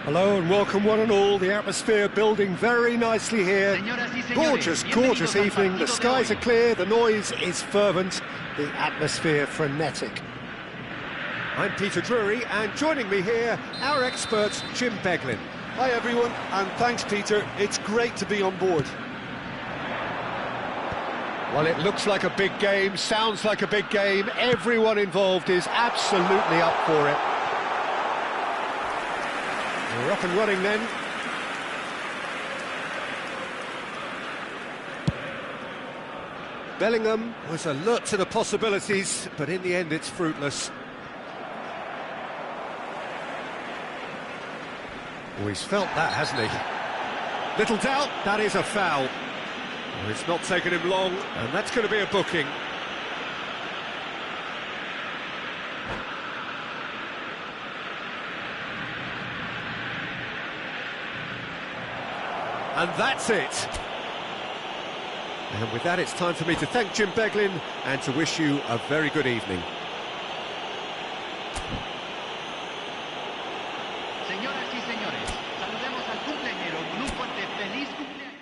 Hello and welcome one and all. The atmosphere building very nicely here. Gorgeous evening. The skies are clear, the noise is fervent, the atmosphere frenetic. I'm Peter Drury, and joining me here, our expert Jim Beglin. Hi everyone, and thanks Peter. It's great to be on board. Well, it looks like a big game, sounds like a big game. Everyone involved is absolutely up for it. We're up and running then. Bellingham was alert to the possibilities, but in the end it's fruitless. Oh, he's felt that, hasn't he? Little doubt, that is a foul. Well, it's not taken him long, and that's going to be a booking. And that's it. And with that, it's time for me to thank Jim Beglin and to wish you a very good evening. Señoras y señores, saludemos al cumpleañero con un fuerte feliz cumpleaños.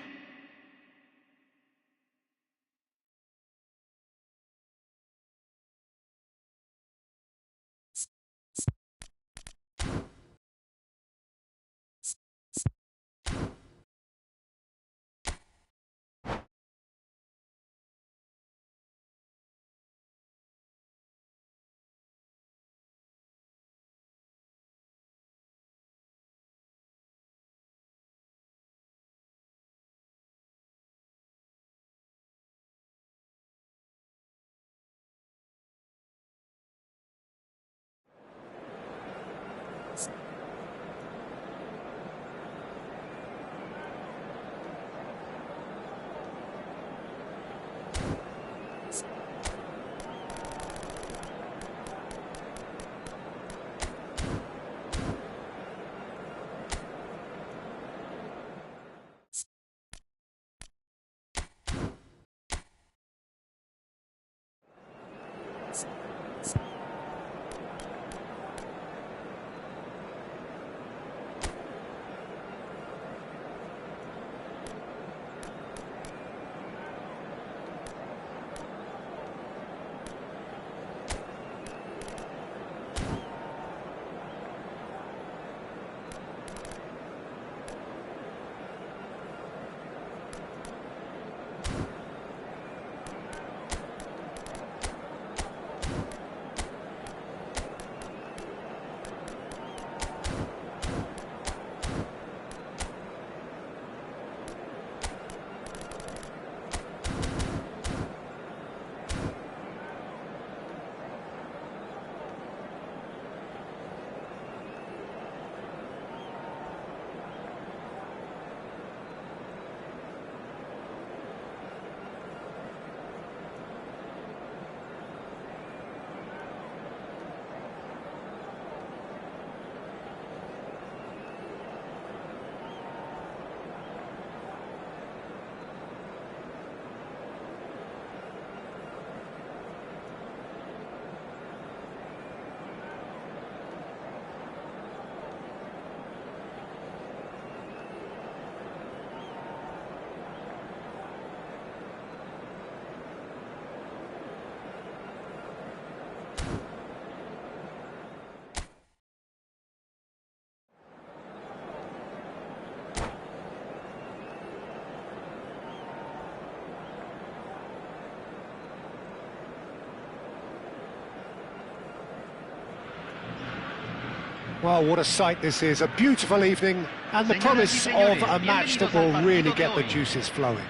Well, what a sight this is, a beautiful evening, and the promise of a match that will really get the juices flowing.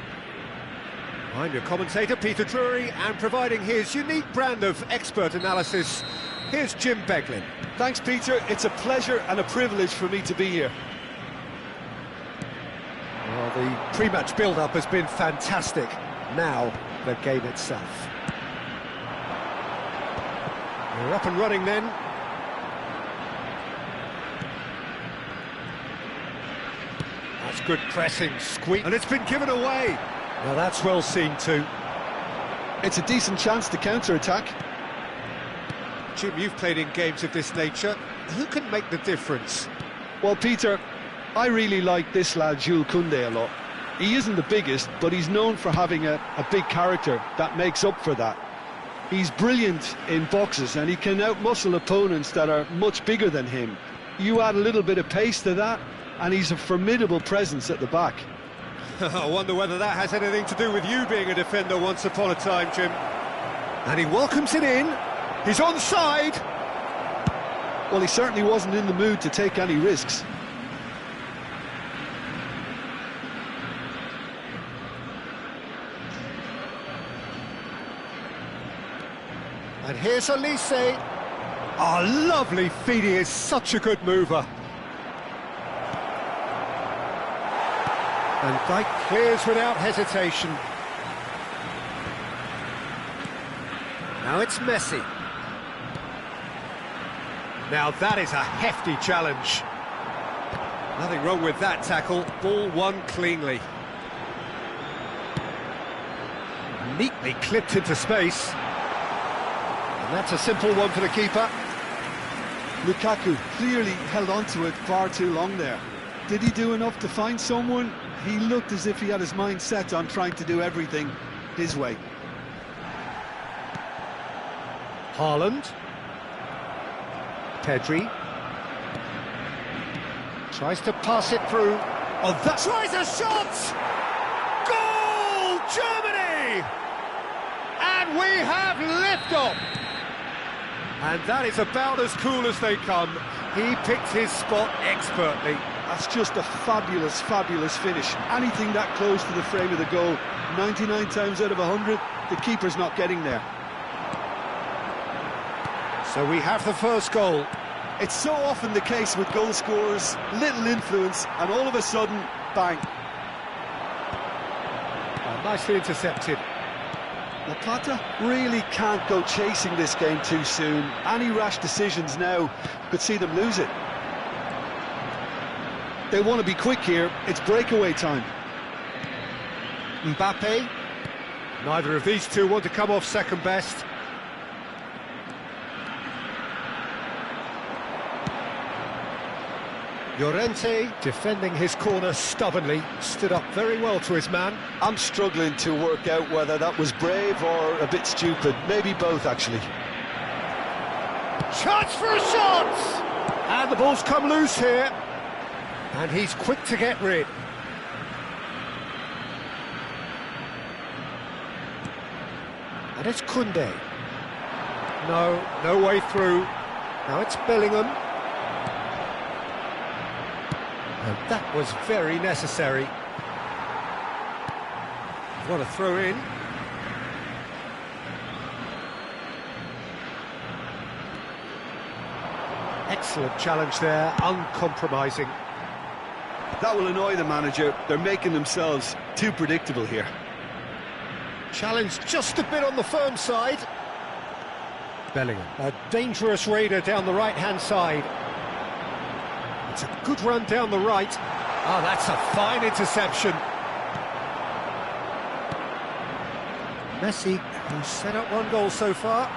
I'm your commentator, Peter Drury, and providing his unique brand of expert analysis, here's Jim Beglin. Thanks Peter, it's a pleasure and a privilege for me to be here. Well, the pre-match build-up has been fantastic. Now, the game itself. We're up and running then. That's good pressing, squeak, and it's been given away. Now that's well seen too. It's a decent chance to counter-attack. Jim, you've played in games of this nature. Who can make the difference? Well, Peter, I really like this lad, Jules Koundé, a lot. He isn't the biggest, but he's known for having a big character that makes up for that. He's brilliant in boxes, and he can outmuscle opponents that are much bigger than him. You add a little bit of pace to that, and he's a formidable presence at the back. I wonder whether that has anything to do with you being a defender once upon a time, Jim. And he welcomes it in. He's onside. Well, he certainly wasn't in the mood to take any risks. And here's Elise. Oh, lovely feed. He is such a good mover. And Dijk clears without hesitation. Now it's Messi. Now that is a hefty challenge. Nothing wrong with that tackle. Ball won cleanly. Neatly clipped into space. And that's a simple one for the keeper. Lukaku clearly held on to it far too long there. Did he do enough to find someone? He looked as if he had his mind set on trying to do everything his way. Haaland. Pedri. Tries to pass it through. Oh, that tries a shot! Goal! Germany! And we have liftoff! And that is about as cool as they come. He picked his spot expertly. That's just a fabulous, fabulous finish. Anything that close to the frame of the goal, 99 times out of 100, the keeper's not getting there. So we have the first goal. It's so often the case with goal scorers, little influence, and all of a sudden, bang. Oh, nicely intercepted. La Plata really can't go chasing this game too soon. Any rash decisions now could see them lose it. They want to be quick here. It's breakaway time. Mbappe. Neither of these two want to come off second best. Llorente, defending his corner stubbornly, stood up very well to his man. I'm struggling to work out whether that was brave or a bit stupid. Maybe both, actually. Chance for a shot! And the ball's come loose here. And he's quick to get rid. And it's Koundé. No way through. Now it's Bellingham. And that was very necessary. What a throw in. Excellent challenge there, uncompromising. That will annoy the manager. They're making themselves too predictable here. Challenge just a bit on the firm side. Bellingham. A dangerous raider down the right-hand side. It's a good run down the right. Oh, that's a fine interception. Messi, who's set up one goal so far.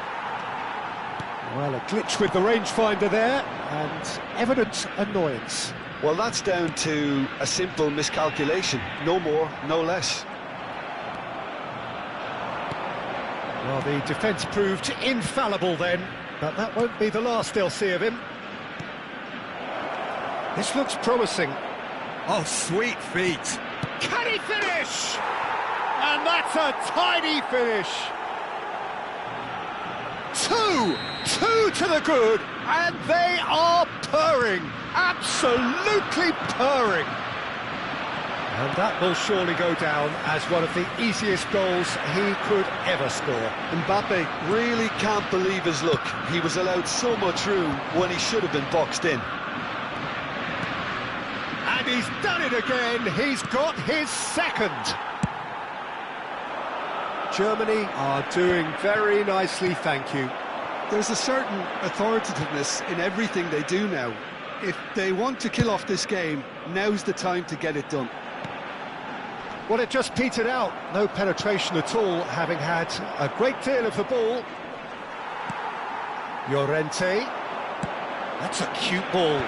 Well, a glitch with the rangefinder there, and evident annoyance. Well, that's down to a simple miscalculation. No more, no less. Well, the defence proved infallible then, but that won't be the last they'll see of him. This looks promising. Oh, sweet feet. Can he finish? And that's a tiny finish. Two to the good, and they are purring. Absolutely purring. And that will surely go down as one of the easiest goals he could ever score. Mbappe really can't believe his luck. He was allowed so much room when he should have been boxed in. And he's done it again. He's got his second. Germany are doing very nicely, thank you. There's a certain authoritativeness in everything they do now. If they want to kill off this game, now's the time to get it done. Well, it just petered out. No penetration at all, having had a great deal of the ball. Llorente. That's a cute ball.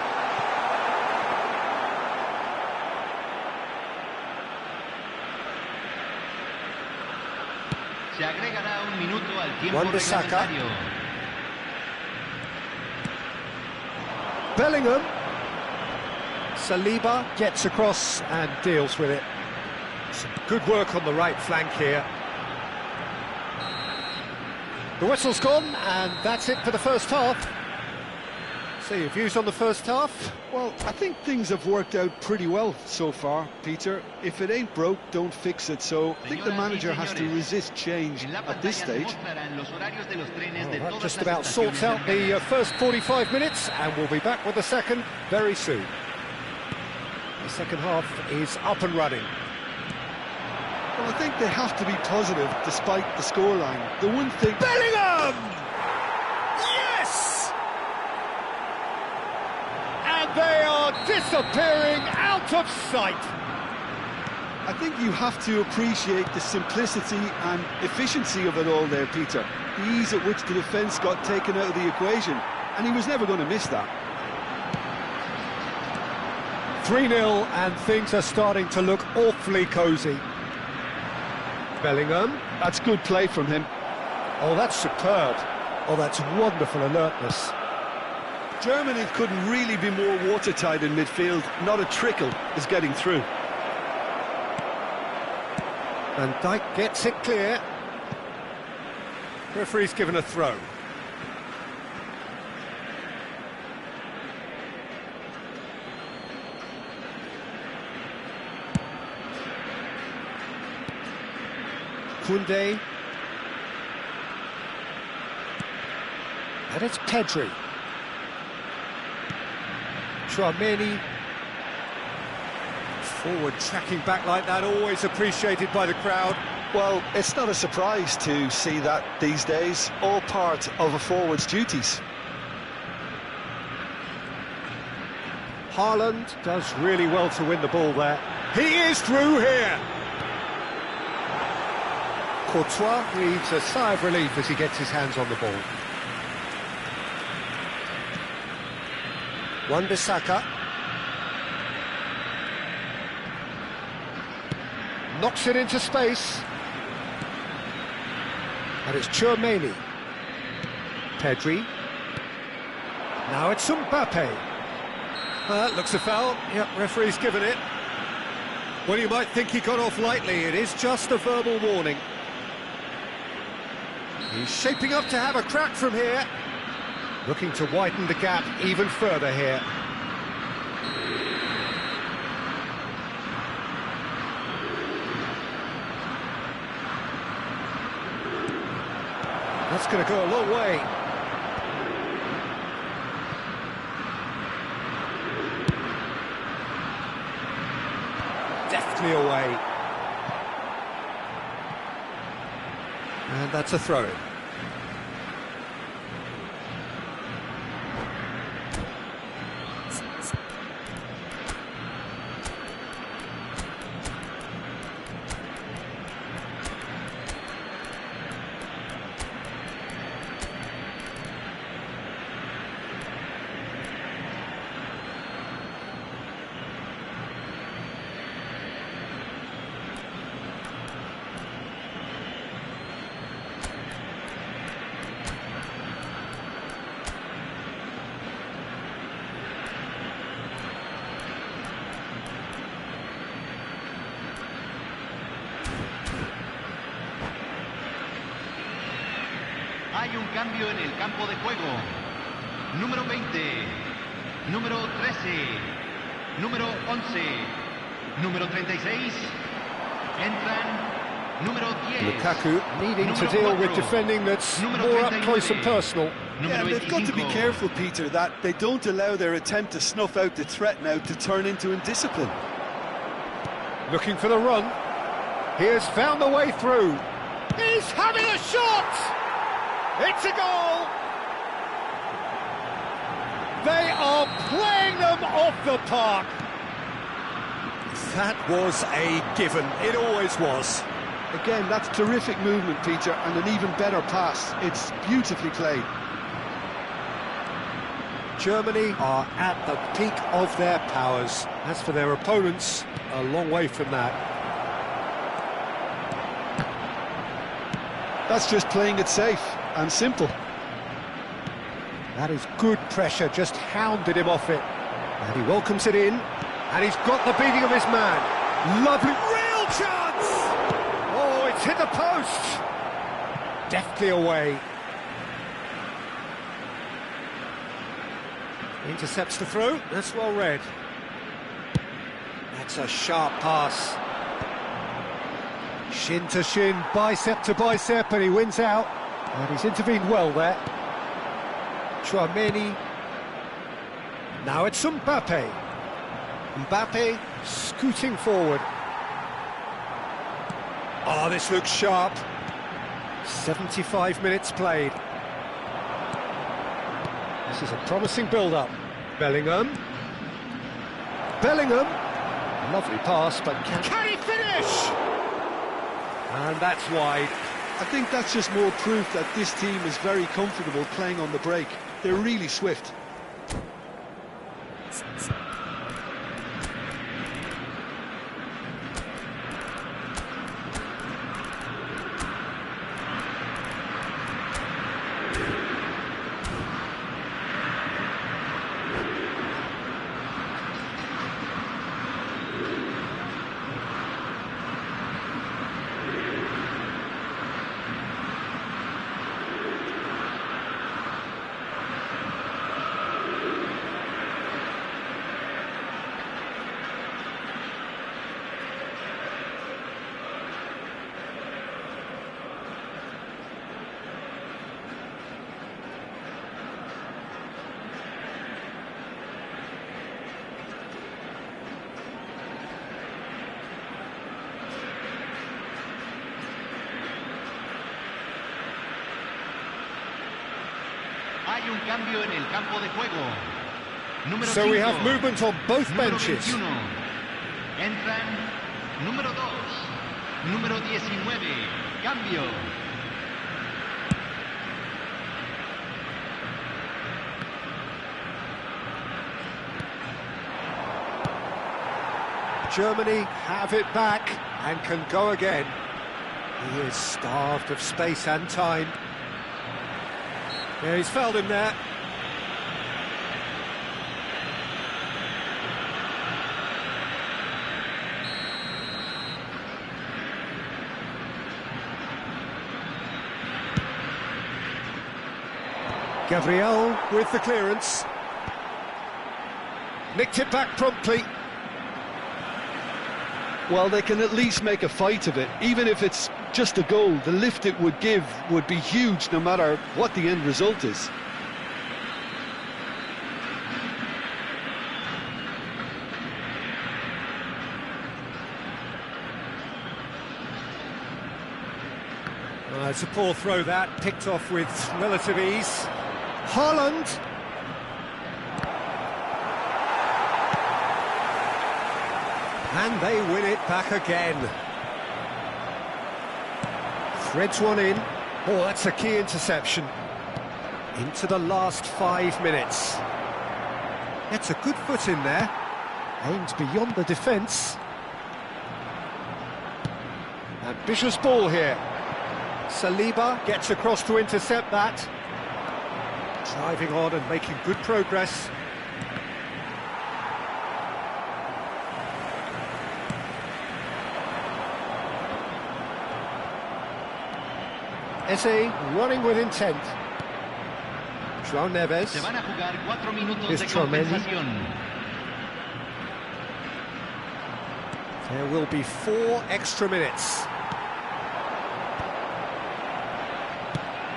minuto al tiempo Wan-Bissaka. reglamentario. Bellingham. Saliba gets across and deals with it. Some good work on the right flank here. The whistle's gone, and that's it for the first half. So your views on the first half? Well, I think things have worked out pretty well so far, Peter. If it ain't broke, don't fix it. So I think the manager has to resist change at this stage. Well, that just about sorts out the first 45 minutes, and we'll be back with the second very soon. The second half is up and running. Well, I think they have to be positive despite the scoreline. The one thing... Bellingham! Yes! And they are disappearing out of sight. I think you have to appreciate the simplicity and efficiency of it all there, Peter. The ease at which the defence got taken out of the equation, and he was never going to miss that. 3-0, and things are starting to look awfully cosy. Bellingham. That's good play from him. Oh, that's superb. Oh, that's wonderful alertness. Germany couldn't really be more watertight in midfield. Not a trickle is getting through. Van Dijk gets it clear. Referee's given a throw. Koundé. And it's Pedri. Tchouaméni. Forward tracking back like that, always appreciated by the crowd. Well, it's not a surprise to see that these days, all part of a forward's duties. Haaland does really well to win the ball there. He is through here. Courtois breathes a sigh of relief as he gets his hands on the ball. Wan-Bissaka. Knocks it into space. And it's Tchouaméni. Pedri. Now it's Mbappe. That looks a foul. Yep, referee's given it. Well, you might think he got off lightly. It is just a verbal warning. He's shaping up to have a crack from here. Looking to widen the gap even further here. That's going to go a long way. Deftly away. And that's a throw-in. Hay un cambio en el campo de juego. Número 20, número 13, número 11, número 36. Entran número 10. Lukaku needing to deal with defending that's more up close and personal. Yeah, and they've got to be careful, Peter, that they don't allow their attempt to snuff out the threat now to turn into indiscipline. Looking for the run. He has found the way through. He's having a shot! It's a goal! They are playing them off the park. That was a given. It always was. Again, that's terrific movement, Peter, and an even better pass. It's beautifully played. Germany are at the peak of their powers. As for their opponents, a long way from that. That's just playing it safe and simple. That is good pressure, just hounded him off it. And he welcomes it in, and he's got the beating of his man. Lovely, real chance! Oh, it's hit the post! Deftly away. Intercepts the throw, that's well read. That's a sharp pass. Shin to shin, bicep to bicep, and he wins out. And he's intervened well there. Tchouaméni. Now it's Mbappe. Mbappe scooting forward. Oh, this looks sharp. 75 minutes played. This is a promising build-up. Bellingham. Bellingham. Lovely pass, but can he finish? And that's wide. I think that's just more proof that this team is very comfortable playing on the break. They're really swift. Hay un cambio en el campo de juego. Número So we have 5, movement on both número benches. 21. Entran número 2, número 19. Cambio. Germany have it back and can go again. He is starved of space and time. Yeah, he's fouled him there. Gabriel with the clearance. Nicked it back promptly. Well, they can at least make a fight of it. Even if it's just a goal, the lift it would give would be huge no matter what the end result is. It's a poor throw that, picked off with relative ease. Haaland. And they win it back again. Threads one in. Oh, that's a key interception. Into the last 5 minutes. That's a good foot in there. Aimed beyond the defence. Ambitious ball here. Saliba gets across to intercept that. Driving on and making good progress. Eze running with intent. João Neves. Se van a jugar 4 minutos Is de Tchouaméni. compensación. There will be 4 extra minutes.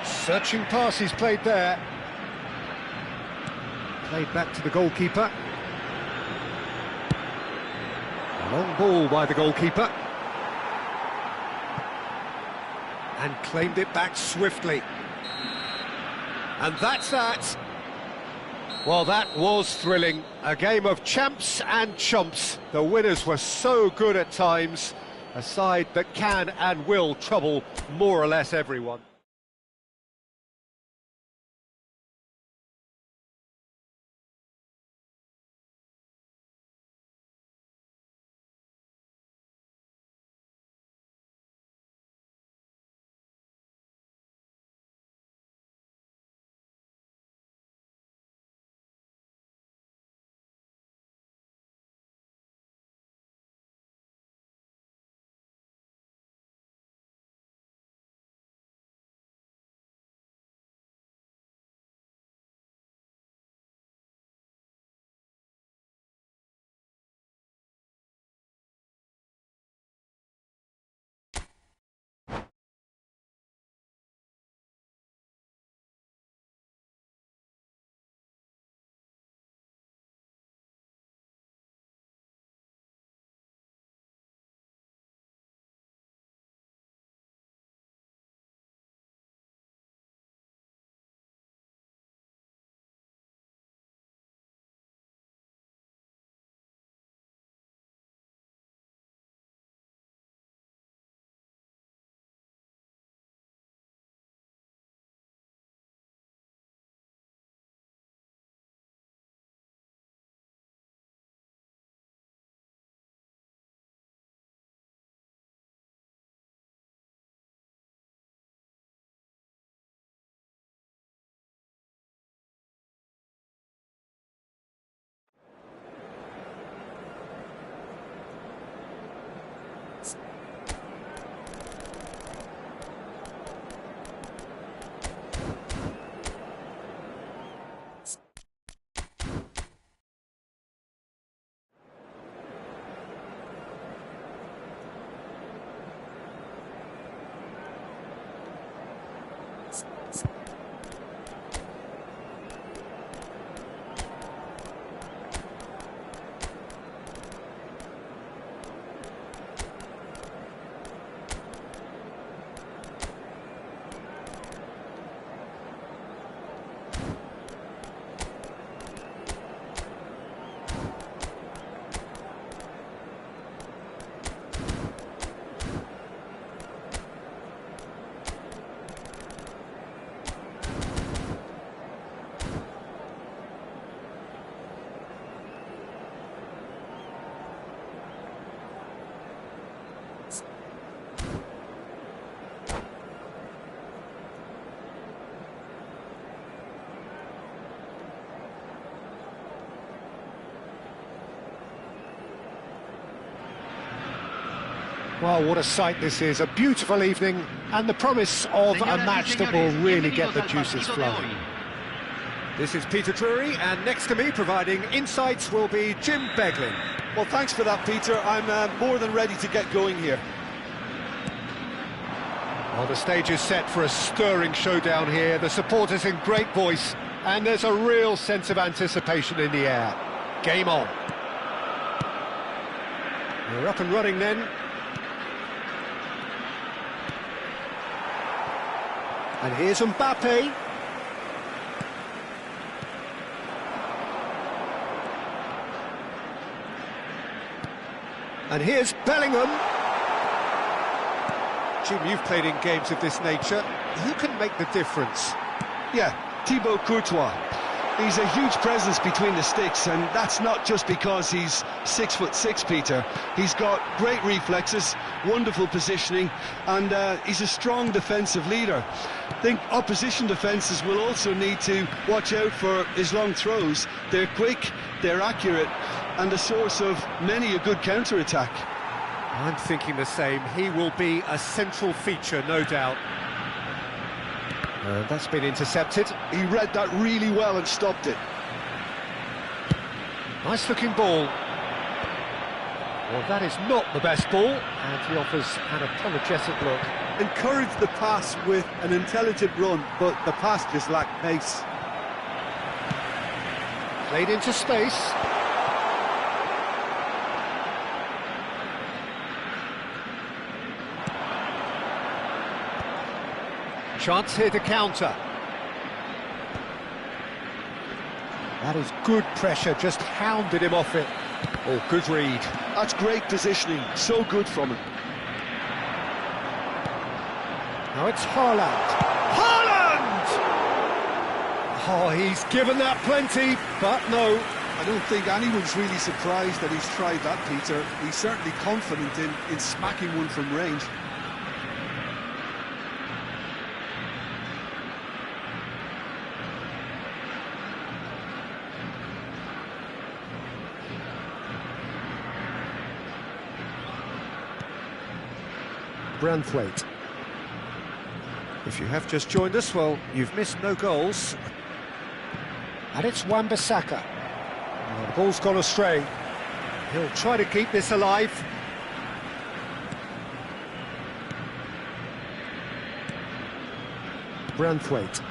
Searching pass he's played there. Played back to the goalkeeper. Long ball by the goalkeeper. And claimed it back swiftly. And that's that. Well, that was thrilling. A game of champs and chumps. The winners were so good at times. A side that can and will trouble more or less everyone. Well, what a sight this is. A beautiful evening and the promise of a match that will really get the juices flowing. This is Peter Drury, and next to me providing insights will be Jim Beglin. Well, thanks for that, Peter. I'm more than ready to get going here. Well, the stage is set for a stirring showdown here. The supporters in great voice, and there's a real sense of anticipation in the air. Game on. We're up and running then. And here's Mbappe. And here's Bellingham. Jim, you've played in games of this nature. Who can make the difference? Yeah, Thibaut Courtois. He's a huge presence between the sticks, and that's not just because he's 6'6", Peter. He's got great reflexes, wonderful positioning, and he's a strong defensive leader. I think opposition defences will also need to watch out for his long throws. They're quick, they're accurate, and a source of many a good counter-attack. I'm thinking the same. He will be a central feature, no doubt. That's been intercepted. He read that really well and stopped it. Nice looking ball. Well, that is not the best ball, and he offers an apologetic look. Encouraged the pass with an intelligent run, but the pass just lacked pace. Played into space. Chance here to counter. That is good pressure, just hounded him off it. Oh, good read. That's great positioning, so good from him. Now it's Haaland. Haaland! Oh, he's given that plenty, but no. I don't think anyone's really surprised that he's tried that, Peter. He's certainly confident in smacking one from range. Branthwaite. If you have just joined us, well, you've missed no goals. And it's Wan-Bissaka. Oh, the ball's gone astray. He'll try to keep this alive. Branthwaite.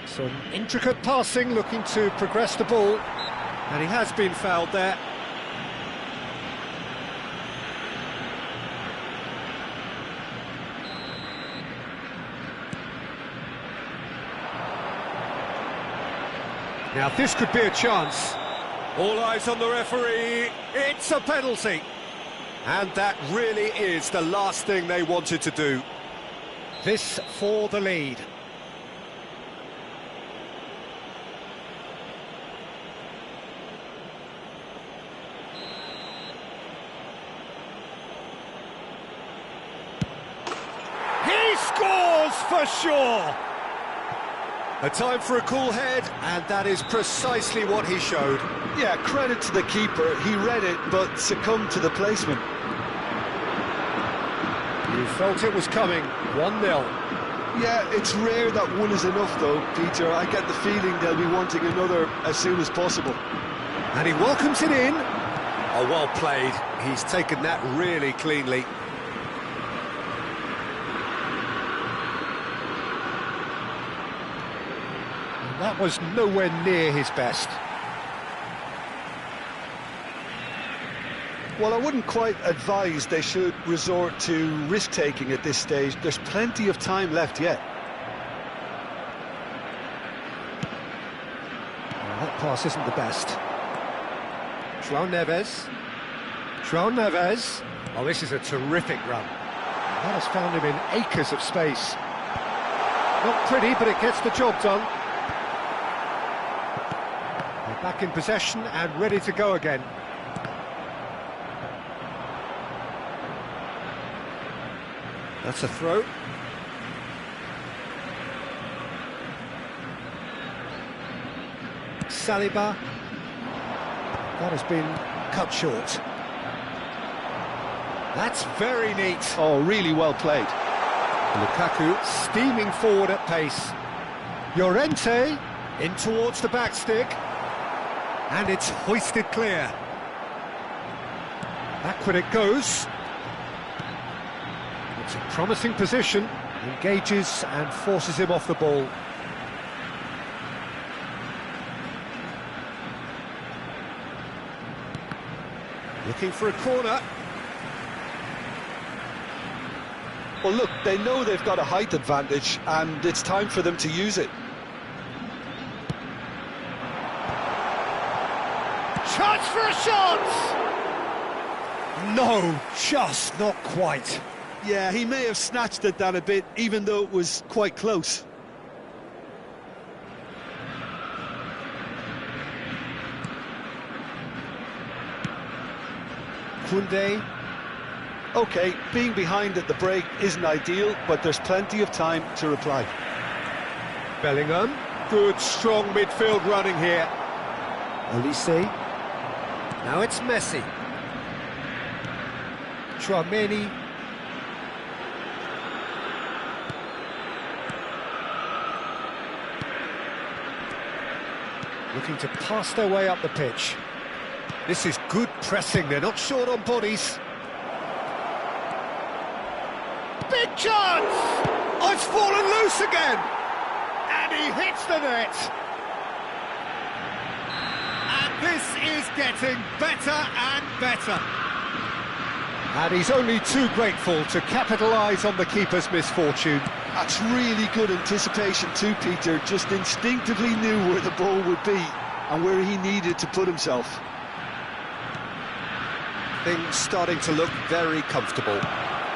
Some intricate passing, looking to progress the ball. And he has been fouled there. Now this could be a chance. All eyes on the referee. It's a penalty. And that really is the last thing they wanted to do. This for the lead. He scores for sure. A time for a cool head, and that is precisely what he showed. Yeah, credit to the keeper. He read it, but succumbed to the placement. You felt it was coming. 1-0. Yeah, it's rare that one is enough, though, Peter. I get the feeling they'll be wanting another as soon as possible. And he welcomes it in. Oh, well played. He's taken that really cleanly. That was nowhere near his best. Well, I wouldn't quite advise they should resort to risk-taking at this stage. There's plenty of time left yet. Well, that pass isn't the best. João Neves. João Neves. Oh, this is a terrific run. That has found him in acres of space. Not pretty, but it gets the job done. Back in possession and ready to go again. That's a throw. Saliba. That has been cut short. That's very neat. Oh, really well played. Lukaku steaming forward at pace. Llorente in towards the back stick. And it's hoisted clear. Backward it goes. It's a promising position. Engages and forces him off the ball. Looking for a corner. Well, look, they know they've got a height advantage, and it's time for them to use it. Chance for a shot! No, just not quite. Yeah, he may have snatched at that a bit, even though it was quite close. Koundé. OK, being behind at the break isn't ideal, but there's plenty of time to reply. Bellingham. Good, strong midfield running here. Olise. Now it's Messi. Tchouaméni. Looking to pass their way up the pitch. This is good pressing, they're not short on bodies. Big chance! Oh, it's fallen loose again! And he hits the net! And this is getting better and better. And he's only too grateful to capitalise on the keeper's misfortune. That's really good anticipation too, Peter. Just instinctively knew where the ball would be and where he needed to put himself. Things starting to look very comfortable.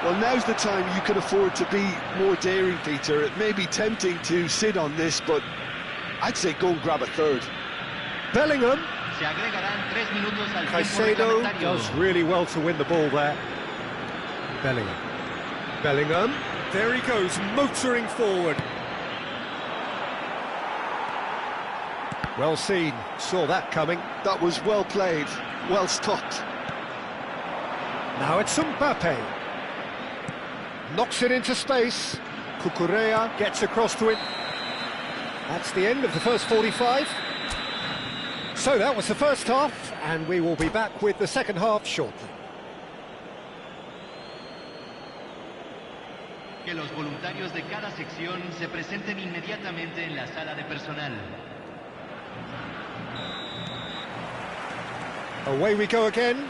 Well, now's the time you can afford to be more daring, Peter. It may be tempting to sit on this, but I'd say go and grab a third. Bellingham. Se agregarán 3 minutos al tiempo Caicedo reglamentario. does really well to win the ball there. Bellingham. Bellingham. There he goes, motoring forward. Well seen, saw that coming. That was well played, well stopped. Now it's Mbappe. Knocks it into space. Cucurella gets across to it. That's the end of the first 45. So that was the first half, and we will be back with the second half shortly. Que los voluntarios de cada sección se presenten inmediatamente en la sala de personal. Away we go again.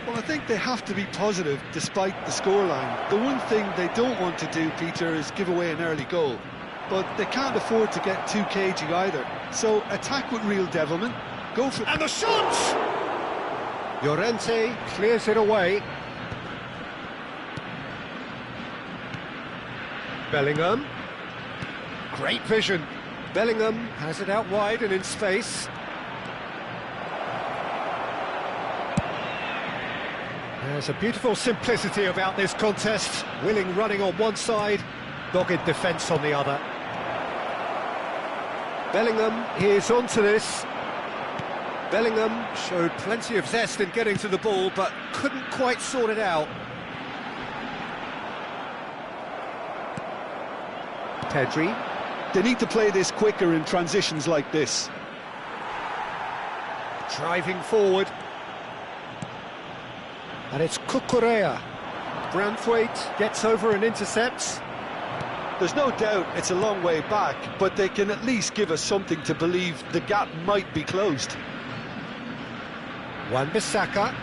Well, I think they have to be positive despite the scoreline. The one thing they don't want to do, Peter, is give away an early goal. But they can't afford to get too cagey either. So attack with real devilment, go for... And the shot! Llorente clears it away. Bellingham. Great vision. Bellingham has it out wide and in space. There's a beautiful simplicity about this contest. Willing running on one side, dogged defence on the other. Bellingham is onto this. Bellingham showed plenty of zest in getting to the ball, but couldn't quite sort it out. Pedri. They need to play this quicker in transitions like this. Driving forward. And it's Cucurella. Branthwaite gets over and intercepts. There's no doubt it's a long way back, but they can at least give us something to believe the gap might be closed. Wan-Bissaka.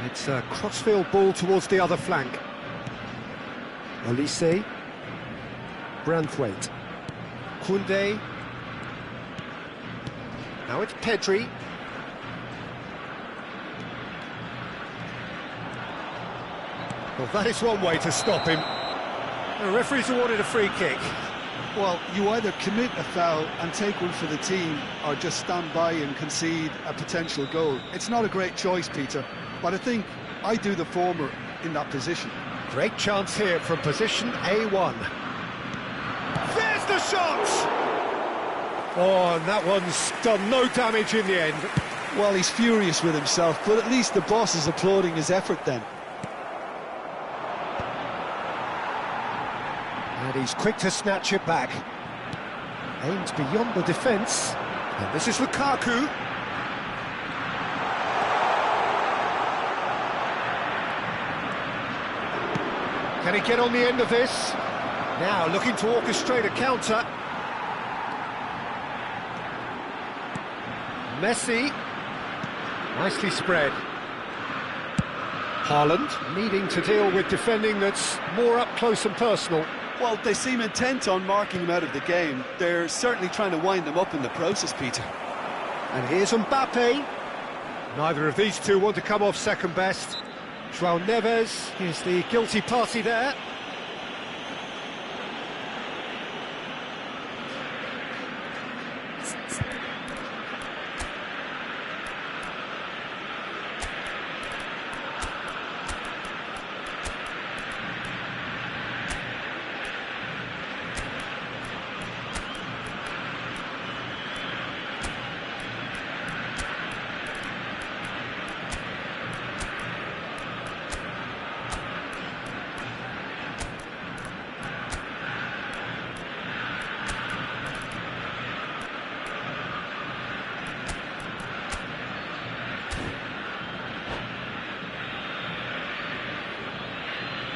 It's a crossfield ball towards the other flank. Olise. Branthwaite. Koundé. Now it's Pedri. Well, that is one way to stop him. The referee's awarded a free kick. Well, you either commit a foul and take one for the team, or just stand by and concede a potential goal. It's not a great choice, Peter, but I think I do the former in that position. Great chance here from position A1. There's the shot! Oh, and that one's done no damage in the end. Well, he's furious with himself, but at least the boss is applauding his effort then. And he's quick to snatch it back. Aims beyond the defence. And this is Lukaku. Can he get on the end of this? Now looking to orchestrate a counter. Messi. Nicely spread. Haaland needing to deal with defending that's more up close and personal. Well, they seem intent on marking him out of the game. They're certainly trying to wind him up in the process, Peter. And here's Mbappe. Neither of these two want to come off second best. João Neves is the guilty party there.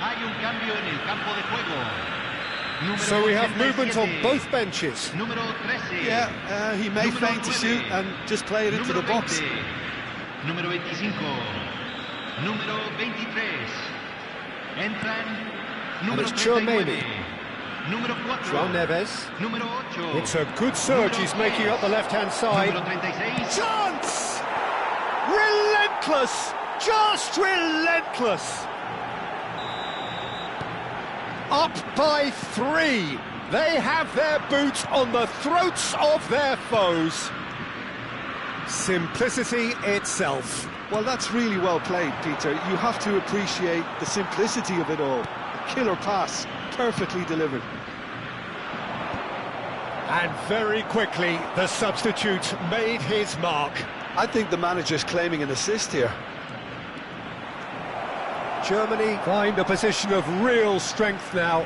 Hay un cambio en el campo de juego. So we have movement on both benches. Número 13. Yeah, he may feign to shoot and just play it into the box. Número 25. Número 23. Entran. Número 39. Número 4. João Neves. Número 8. It's a good surge he's making up the left-hand side. Número 36. Chance! Relentless! Just relentless! Up by 3. They have their boots on the throats of their foes. Simplicity itself. Well, that's really well played, Peter. You have to appreciate the simplicity of it all. A killer pass, perfectly delivered. And very quickly, the substitute made his mark. I think the manager's claiming an assist here. Germany find a position of real strength now.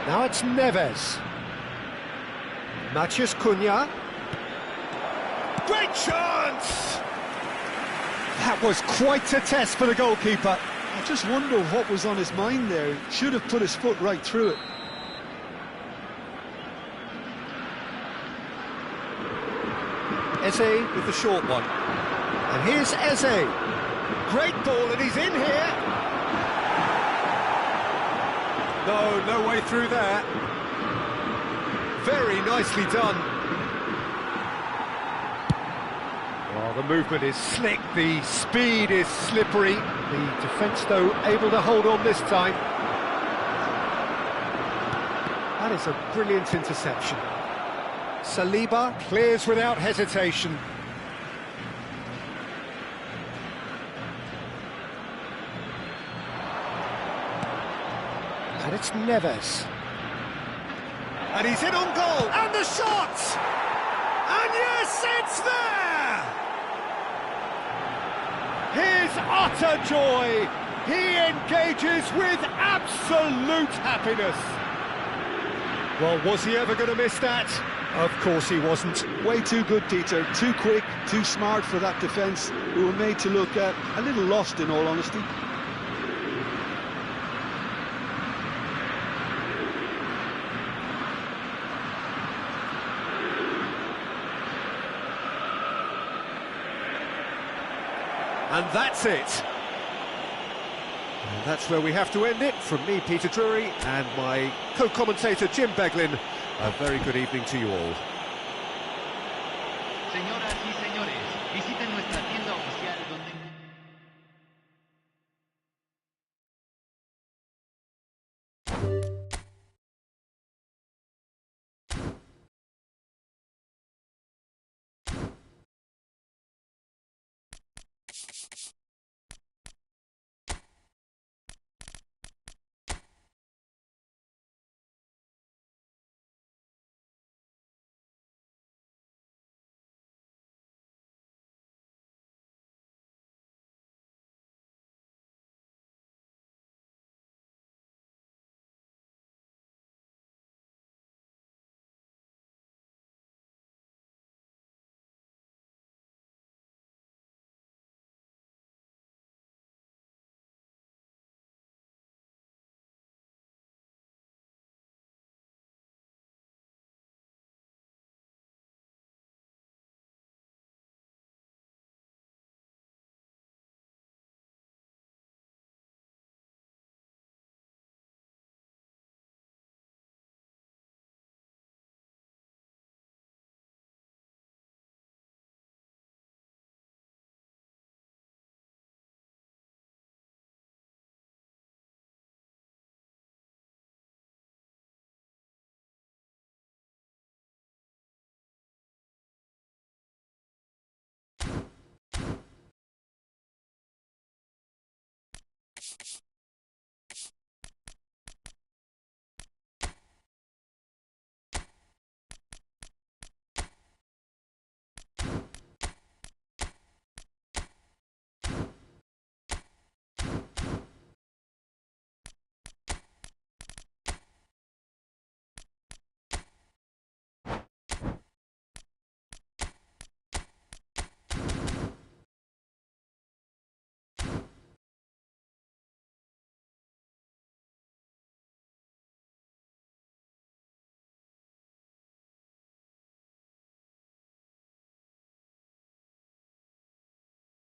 Now it's Neves. Matheus Cunha. Great chance! That was quite a test for the goalkeeper. I just wonder what was on his mind there. He should have put his foot right through it. Eze with the short one. And here's Eze. Great ball, and he's in here. No way through there. Very nicely done. Oh, the movement is slick, the speed is slippery. The defence, though, able to hold on this time. That is a brilliant interception. Saliba clears without hesitation. And it's Neves. And he's in on goal. And the shot! And yes, it's there! His utter joy. He engages with absolute happiness. Well, was he ever going to miss that? Of course he wasn't. Way too good, Peter. Too quick, too smart for that defence, who were made to look a little lost, in all honesty. And that's it. And that's where we have to end it. From me, Peter Drury, and my co-commentator, Jim Beglin. A very good evening to you all. Señoras y señores, visiten nuestra tienda.